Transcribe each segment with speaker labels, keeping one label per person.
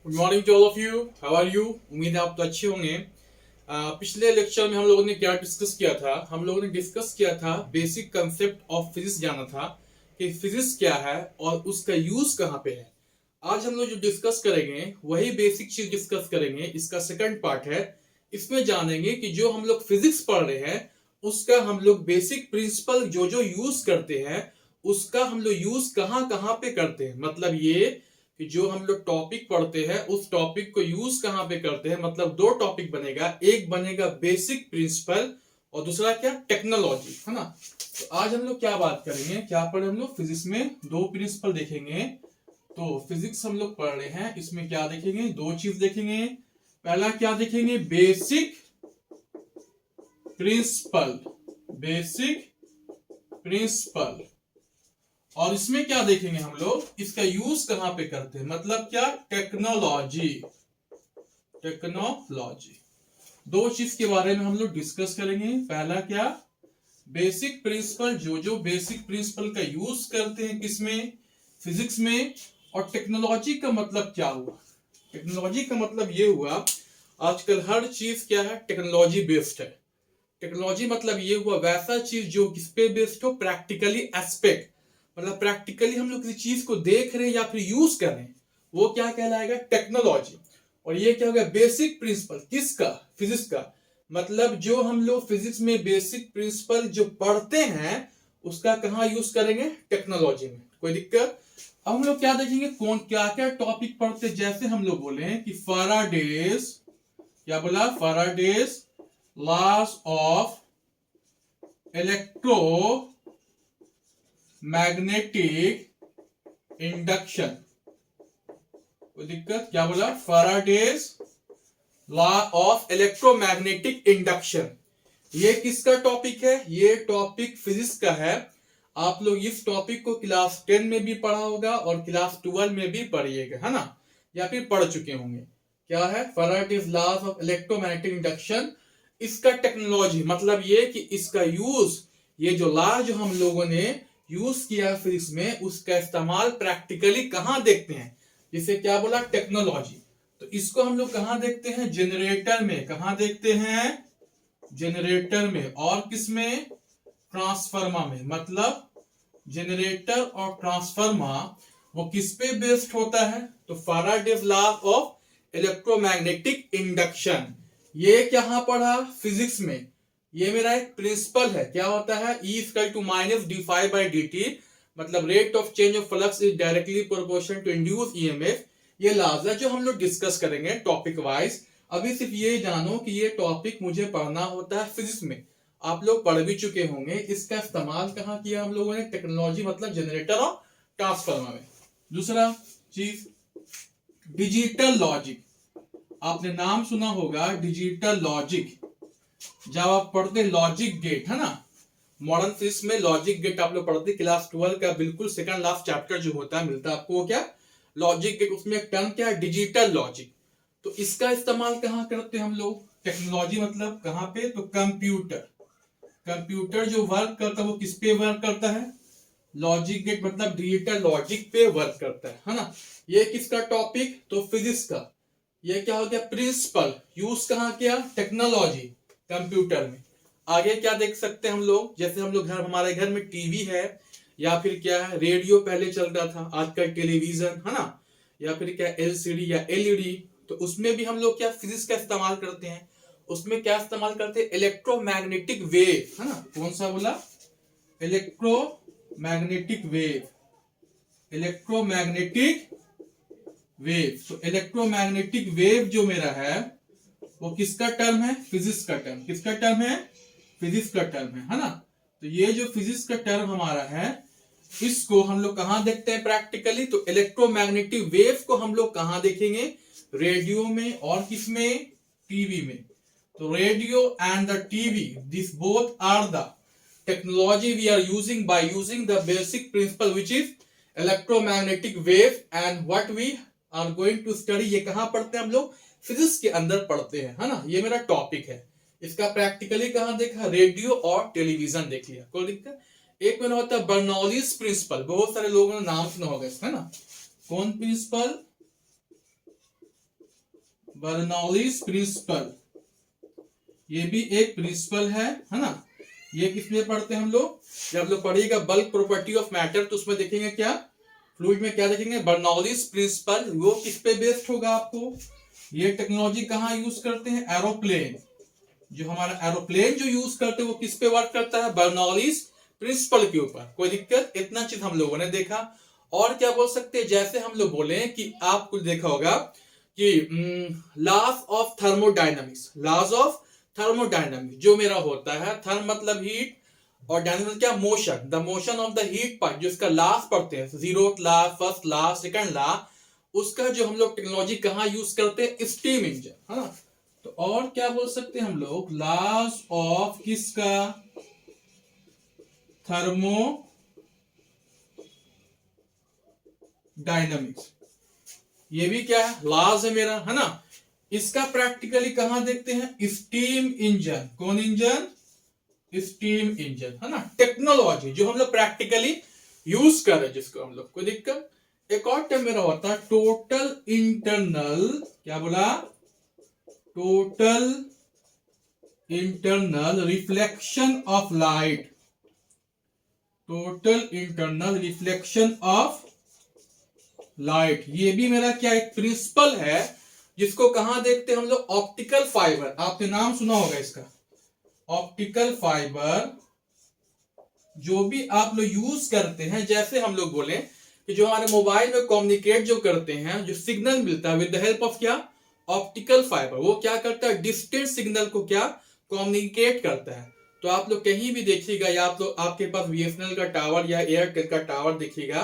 Speaker 1: Good morning to all of you. How are you? उम्मीद है आप तो अच्छे होंगे। पिछले लेक्चर में हम लोगों ने क्या डिस्कस किया था? हम लोगों ने डिस्कस किया था बेसिक कंसेप्ट ऑफ फिजिक्स, जाना था कि फिजिक्स क्या है और उसका यूज कहाँ पे है। आज हम लोग जो डिस्कस करेंगे वही बेसिक चीज डिस्कस करेंगे। इसका सेकंड पार्ट है, इसमें जानेंगे कि जो हम लोग फिजिक्स पढ़ रहे हैं उसका हम लोग बेसिक प्रिंसिपल जो जो यूज करते हैं उसका हम लोग यूज कहाँ कहाँ पे करते हैं। मतलब ये कि जो हम लोग टॉपिक पढ़ते हैं उस टॉपिक को यूज कहाँ पे करते हैं। मतलब दो टॉपिक बनेगा, एक बनेगा बेसिक प्रिंसिपल और दूसरा क्या, टेक्नोलॉजी, है ना। तो आज हम लोग क्या बात करेंगे, क्या पढ़े हम लोग फिजिक्स में? दो प्रिंसिपल देखेंगे। तो फिजिक्स हम लोग पढ़ रहे हैं, इसमें क्या देखेंगे? दो चीज देखेंगे। पहला क्या देखेंगे? Basic principle, basic principle. और इसमें क्या देखेंगे हम लोग? इसका यूज कहां पे करते हैं, मतलब क्या, टेक्नोलॉजी, टेक्नोलॉजी। दो चीज के बारे में हम लोग डिस्कस करेंगे। पहला क्या, बेसिक प्रिंसिपल, जो जो बेसिक प्रिंसिपल का यूज करते हैं किसमें, फिजिक्स में। और टेक्नोलॉजी का मतलब क्या हुआ? टेक्नोलॉजी का मतलब ये हुआ, आजकल हर चीज क्या है, टेक्नोलॉजी बेस्ड है। टेक्नोलॉजी मतलब ये हुआ वैसा चीज जो किस पे बेस्ड हो, प्रैक्टिकली एस्पेक्ट। मतलब प्रैक्टिकली हम लोग किसी चीज को देख रहे हैं या फिर यूज कर रहे हैं, वो क्या कहलाएगा, टेक्नोलॉजी। और ये क्या हो गया, बेसिक प्रिंसिपल। किसका? फिजिक्स का। मतलब जो हम लोग फिजिक्स में बेसिक प्रिंसिपल जो पढ़ते हैं उसका कहाँ यूज करेंगे, टेक्नोलॉजी में। कोई दिक्कत? अब हम लोग क्या देखेंगे, कौन क्या क्या टॉपिक पढ़ते, जैसे हम लोग बोले कि फैराडेज, क्या बोला, Faraday's laws of electromagnetic induction. कोई दिक्कत? क्या बोला, Faraday's law of electromagnetic induction. ये किसका टॉपिक है? ये टॉपिक फिजिक्स का है। आप लोग इस टॉपिक को क्लास 10 में भी पढ़ा होगा और क्लास 12 में भी पढ़िएगा, है ना, या फिर पढ़ चुके होंगे। क्या है? Faraday's laws of electromagnetic induction. इसका टेक्नोलॉजी मतलब ये कि इसका यूज, ये जो लॉ जो हम लोगों ने यूज किया फिजिक्स में, उसका इस्तेमाल प्रैक्टिकली कहां देखते हैं, जिसे क्या बोला, टेक्नोलॉजी। तो इसको हम लोग कहां देखते हैं, जनरेटर में। कहां देखते हैं? जनरेटर में। और किसमें? ट्रांसफार्मर में। मतलब जनरेटर और ट्रांसफार्मर वो किस पे बेस्ड होता है, तो Faraday's law of electromagnetic induction. ये क्या पढ़ा फिजिक्स में, ये मेरा एक प्रिंसिपल है। क्या होता है, E equal to minus d phi by d t, मतलब rate of change of flux is directly proportional to induced EMF. ये लॉज है जो हम लोग डिस्कस करेंगे टॉपिक वाइज। अभी सिर्फ ये जानो कि ये टॉपिक मुझे पढ़ना होता है फिजिक्स में, आप लोग पढ़ भी चुके होंगे। इसका इस्तेमाल कहाँ किया हम लोगों ने, टेक्नोलॉजी मतलब जनरेटर और ट्रांसफार्मर में। दूसरा चीज, डिजिटल लॉजिक। आपने नाम सुना होगा डिजिटल लॉजिक। जब आप पढ़ते लॉजिक गेट, है ना, मॉडर्न फिजिक्स में लॉजिक गेट आप लोग पढ़ते क्लास 12 का बिल्कुल सेकंड लास्ट चैप्टर जो होता है, मिलता है आपको, क्या, लॉजिक गेट। उसमें एक टर्म क्या है, डिजिटल लॉजिक। तो इसका इस्तेमाल कहाँ करते हैं हम लोग, टेक्नोलॉजी मतलब कहाँ पे, तो कंप्यूटर। कंप्यूटर जो वर्क करता है वो किस पे वर्क करता है, लॉजिक गेट मतलब डिजिटल लॉजिक पे वर्क करता है ना। ये किसका टॉपिक, तो फिजिक्स का। ये क्या हो गया, प्रिंसिपल। यूज कहाँ किया, टेक्नोलॉजी, कंप्यूटर में। आगे क्या देख सकते हैं हम लोग, जैसे हम लोग घर, हमारे घर में टीवी है या फिर क्या है, रेडियो पहले चलता था, आजकल टेलीविजन, है ना, या फिर क्या एलसीडी या एलईडी। तो उसमें भी हम लोग क्या फिजिक्स का इस्तेमाल करते हैं। उसमें क्या इस्तेमाल करते हैं, इलेक्ट्रोमैग्नेटिक वेव, है ना। कौन सा बोला, इलेक्ट्रोमैग्नेटिक वेव, इलेक्ट्रोमैग्नेटिक वेव। तो इलेक्ट्रोमैग्नेटिक वेव जो मेरा है वो किसका टर्म है, फिजिक्स का टर्म। किसका टर्म है, फिजिक्स का टर्म है ना। तो ये जो फिजिक्स का टर्म हमारा है, इसको हम लोग कहां देखते हैं प्रैक्टिकली, तो इलेक्ट्रोमैग्नेटिक वेव को हम लोग कहां देखेंगे, रेडियो में और किसमें, टीवी में। तो radio and the TV, this both are the technology we are using by using the basic principle which is electromagnetic wave and what we are going to study. ये कहां पढ़ते हैं हम लोग, फिजिक्स के अंदर पढ़ते हैं, है ना। ये मेरा टॉपिक है। इसका प्रैक्टिकली कहां देखा, रेडियो और टेलीविजन देख लिया, कोई दिक्कत। एक मेरा होता है बर्नौलीज प्रिंसिपल, बहुत सारे लोगों ने नाम सुना होगा इसका, है ना। कौन प्रिंसिपल, बर्नौलीज प्रिंसिपल, ये भी एक प्रिंसिपल है ना। ये किसमें पढ़ते हैं हम लोग, जब हम लोग पढ़िएगा बल्क प्रॉपर्टी ऑफ मैटर तो उसमें देखेंगे क्या, फ्लूइड में क्या देखेंगे, बर्नौलीज प्रिंसिपल। वो किस पे बेस्ड होगा आपको, ये टेक्नोलॉजी कहाँ यूज करते हैं, एरोप्लेन, जो हमारा एरोप्लेन जो यूज करते हैं वो किस पे वर्क करता है, बर्नौलीज प्रिंसिपल के ऊपर। कोई दिक्कत, इतना चीज हम लोगों ने देखा। और क्या बोल सकते हैं, जैसे हम लोग बोले कि आपको देखा होगा कि laws of thermodynamics, laws of thermodynamics जो मेरा होता है, थर्म मतलब हीट और डायनामिक्स क्या, motion, the motion of the heat part, जो इसका लॉस पढ़ते हैं, zero law, first law, second law, उसका जो हम लोग टेक्नोलॉजी कहाँ यूज करते हैं, स्टीम इंजन, है ना। तो और क्या बोल सकते हैं हम लोग, लॉज ऑफ किसका, थर्मो डायनामिक्स, ये भी क्या है, लॉज है मेरा, है ना। इसका प्रैक्टिकली कहां देखते हैं, स्टीम इंजन, कौन इंजन, स्टीम इंजन, है ना। टेक्नोलॉजी जो हम लोग प्रैक्टिकली यूज कर रहे हैं, जिसको हम लोग, कोई दिक्कत। एक और टर्म मेरा होता है टोटल इंटरनल, क्या बोला, total internal reflection of light, total internal reflection of light. ये भी मेरा क्या एक प्रिंसिपल है, जिसको कहां देखते हैं हम लोग, ऑप्टिकल फाइबर, आपने नाम सुना होगा इसका, ऑप्टिकल फाइबर जो भी आप लोग यूज करते हैं। जैसे हम लोग बोले कि जो हमारे मोबाइल में कम्युनिकेट जो करते हैं, जो सिग्नल मिलता है विद द हेल्प ऑफ क्या, ऑप्टिकल फाइबर, वो क्या करता है, डिस्टेंट सिग्नल को क्या कम्युनिकेट करता है। तो आप लोग कहीं भी देखिएगा, या आप लोग, आपके पास बीएसएनएल का टावर या एयरटेल का टावर दिखेगा,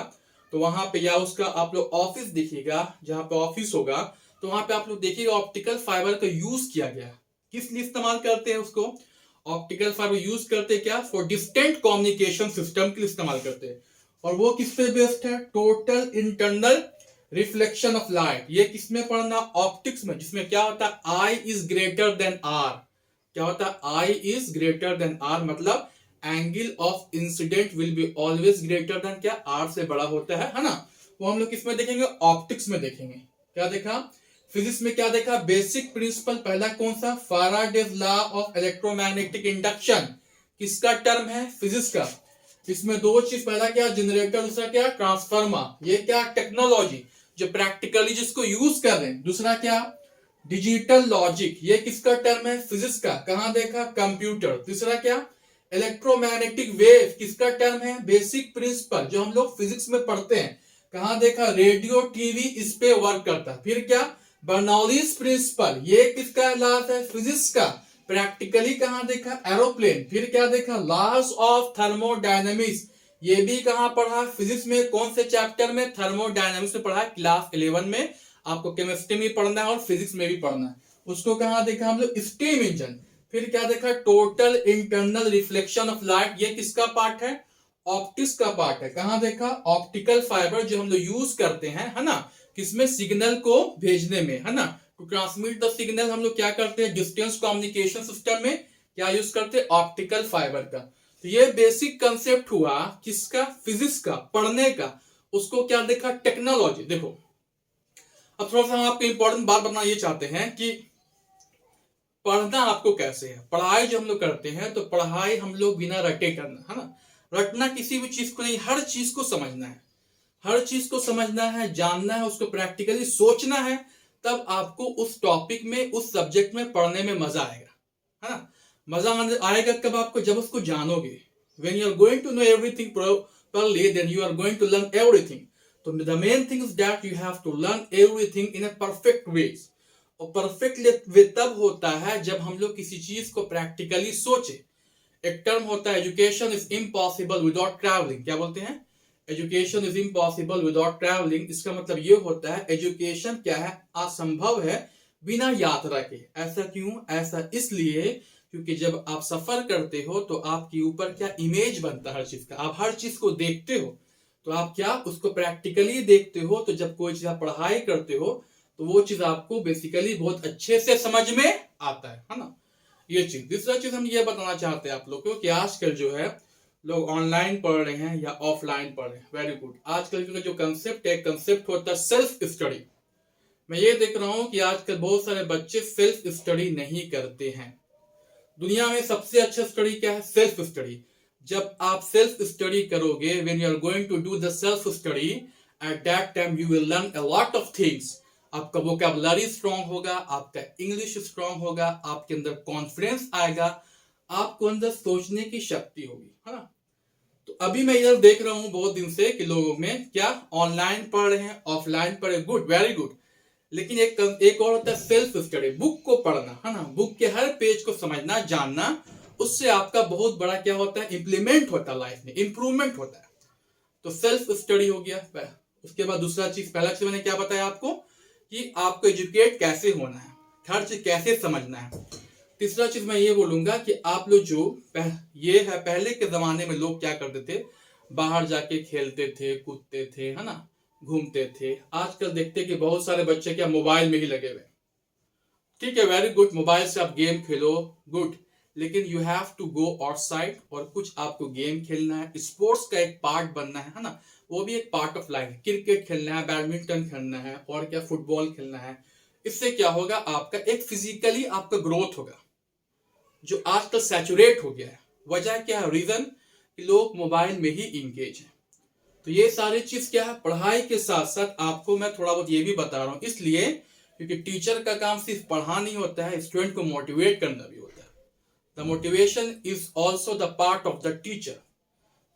Speaker 1: तो वहां पे, या उसका आप लोग ऑफिस दिखेगा, जहां पे ऑफिस होगा, तो वहां पे आप लोग देखिएगा ऑप्टिकल फाइबर का यूज किया गया। किस लिए इस्तेमाल करते हैं उसको, ऑप्टिकल फाइबर यूज करते क्या, फॉर डिस्टेंट कम्युनिकेशन सिस्टम के लिए इस्तेमाल करते हैं। और वो किस पे बेस्ड है, total internal reflection of light. ये किसमें पढ़ना, ऑप्टिक्स में, जिसमें क्या होता है, I is greater than are, क्या होता है, I is greater than are, मतलब angle of incident will be always greater than क्या, आर से बड़ा होता है ना। वो हम लोग किसमें देखेंगे, ऑप्टिक्स में देखेंगे। क्या देखा, फिजिक्स में क्या देखा, बेसिक प्रिंसिपल पहला कौन सा, Faraday's law of electromagnetic induction, किसका टर्म है, फिजिक्स का। इसमें दो चीज, पहला क्या, जनरेटर, दूसरा क्या, ट्रांसफार्मर। ये क्या, टेक्नोलॉजी जो प्रैक्टिकली जिसको यूज कर रहे हैं। दूसरा क्या, डिजिटल लॉजिक, ये किसका टर्म है, फिजिक्स का, कहां देखा, कंप्यूटर। तीसरा क्या, इलेक्ट्रोमैग्नेटिक वेव, किसका टर्म है, बेसिक प्रिंसिपल, जो हम लोग फिजिक्स में पढ़ते हैं, कहां देखा, रेडियो टीवी इस पे वर्क करता है। फिर क्या, बर्नौलीज प्रिंसिपल, ये किसका लॉज है, फिजिक्स का, प्रैक्टिकली कहां देखा, एरोप्लेन। फिर क्या देखा, लॉज ऑफ थर्मोडायनेमिक्स, ये भी कहां पढ़ा, फिजिक्स में, कौन से चैप्टर में, थर्मोडायनेमिक्स में पढ़ा, क्लास 11 में। आपको केमिस्ट्री में पढ़ना है और फिजिक्स में भी पढ़ना है। उसको कहां देखा हम लोग, स्टीम इंजन। फिर क्या देखा, total internal reflection of light, ये किसका पार्ट है, ऑप्टिक्स का पार्ट है। कहां देखा, ऑप्टिकल फाइबर जो हम लोग यूज करते हैं, है ना, किसमें, सिग्नल को भेजने में, है ना, टू ट्रांसमिट द सिग्नल हम लोग क्या करते हैं, डिस्टेंस कम्युनिकेशन सिस्टम में क्या यूज करते हैं, ऑप्टिकल फाइबर का। तो ये बेसिक कंसेप्ट हुआ किसका, फिजिक्स का, पढ़ने का। उसको क्या देखा, टेक्नोलॉजी। देखो अब थोड़ा सा हम आपको इंपॉर्टेंट बात बताना ये चाहते हैं कि पढ़ना आपको कैसे है। पढ़ाई जो हम लोग करते हैं, तो पढ़ाई हम लोग बिना रटे करना, है ना। रटना किसी भी चीज को नहीं, हर चीज को समझना है, हर चीज को समझना है, जानना है, उसको प्रैक्टिकली सोचना है, तब आपको उस टॉपिक में, उस सब्जेक्ट में पढ़ने में मजा आएगा, है ना। मजा आएगा कब आपको, जब उसको जानोगे। when you are going to know everything properly, then you are going to learn everything. तो the main thing is that you have to learn everything in a perfect way. और परफेक्ट वे तब होता है जब हम लोग किसी चीज को प्रैक्टिकली सोचे। एक टर्म होता है, education is impossible without travelling. क्या बोलते हैं, education is impossible without travelling. इसका मतलब ये होता है, एजुकेशन क्या है, असंभव है बिना यात्रा के। ऐसा क्यों, ऐसा इसलिए क्योंकि जब आप सफर करते हो तो आपके ऊपर क्या इमेज बनता है हर चीज का, आप हर चीज को देखते हो, तो आप क्या उसको प्रैक्टिकली देखते हो। तो जब कोई चीज आप पढ़ाई करते हो तो वो चीज आपको बेसिकली बहुत अच्छे से समझ में आता है ना, ये चीज। दूसरा चीज हम ये बताना चाहते हैं आप लोग को कि आजकल जो है लोग ऑनलाइन पढ़ रहे हैं या ऑफलाइन पढ़ रहे हैं, वेरी गुड। आजकल का जो कंसेप्ट है, कंसेप्ट होता है सेल्फ स्टडी। मैं ये देख रहा हूं कि आजकल बहुत सारे बच्चे सेल्फ स्टडी नहीं करते हैं। दुनिया में सबसे अच्छा स्टडी क्या है? Self study. जब आप सेल्फ स्टडी करोगे, when you are going to do the self study, at that time you will learn a lot of things. आपका वोकैबुलरी स्ट्रांग होगा, आपका इंग्लिश स्ट्रांग होगा, आपके अंदर कॉन्फिडेंस आएगा, आपको अंदर सोचने की शक्ति होगी, है ना। तो अभी मैं इधर देख रहा हूं बहुत दिन से कि लोगों में क्या ऑनलाइन पढ़ रहे हैं, ऑफलाइन पढ़ रहे हैं, गुड, वेरी गुड। लेकिन एक और होता है सेल्फ स्टडी, बुक को पढ़ना, है ना, बुक के हर पेज को समझना, जानना, उससे आपका बहुत बड़ा क्या होता है, इंप्लीमेंट होता है, लाइफ में इंप्रूवमेंट होता है। तो सेल्फ स्टडी हो गया। उसके बाद दूसरा चीज, पहला चीज मैंने क्या बताया आपको कि आपको एजुकेट कैसे होना है, हर चीज कैसे समझना है। तीसरा चीज मैं ये बोलूंगा कि आप लोग जो ये है, पहले के जमाने में लोग क्या करते थे, बाहर जाके खेलते थे, कूदते थे, है ना, घूमते थे। आजकल देखते कि बहुत सारे बच्चे क्या मोबाइल में ही लगे हुए। ठीक है, वेरी गुड, मोबाइल से आप गेम खेलो, गुड, लेकिन you have to go outside और कुछ आपको गेम खेलना है, स्पोर्ट्स का एक पार्ट बनना है ना, वो भी एक पार्ट ऑफ लाइफ। क्रिकेट खेलना है, बैडमिंटन खेलना है, और क्या फुटबॉल खेलना है। इससे क्या होगा, आपका एक फिजिकली आपका ग्रोथ होगा, जो आजकल सैचुरेट हो गया है। वजह क्या है, रीजन कि लोग मोबाइल में ही इंगेज हैं। तो ये सारी चीज क्या है, पढ़ाई के साथ साथ आपको मैं थोड़ा बहुत ये भी बता रहा हूं, इसलिए क्योंकि टीचर का काम सिर्फ पढ़ा नहीं होता है, स्टूडेंट को मोटिवेट करना भी होता है। The motivation is also the part of the teacher.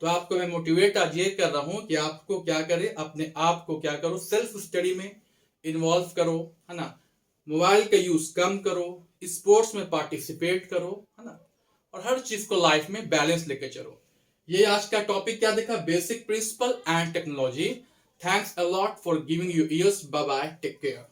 Speaker 1: तो आपको मैं मोटिवेट आज ये कर रहा हूं कि आपको क्या करे, अपने आप को क्या करो, सेल्फ स्टडी में इन्वॉल्व करो, है ना, मोबाइल का यूज कम करो, स्पोर्ट्स में पार्टिसिपेट करो, है ना, और हर चीज को लाइफ में बैलेंस लेके चलो। ये आज का टॉपिक क्या देखा, basic principle and technology. Thanks a lot for giving you ears. Bye bye, take care.